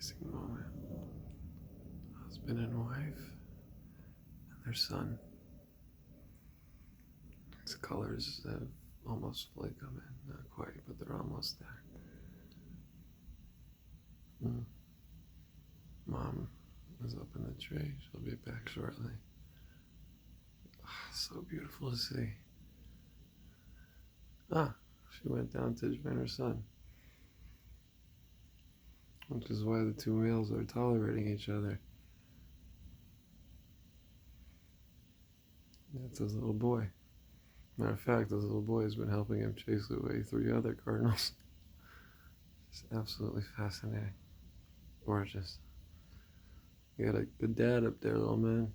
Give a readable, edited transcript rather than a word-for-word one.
relaxing moment. Husband and wife and their son. Its colors have almost fully come in. Not quite, but they're almost there. Mom is up in the tree. She'll be back shortly. So beautiful to see. She went down to join her son. Which is why the two males are tolerating each other. That's his little boy. Matter of fact, this little boy has been helping him chase away 3 other cardinals. It's absolutely fascinating. Gorgeous. You got a good dad up there, little man.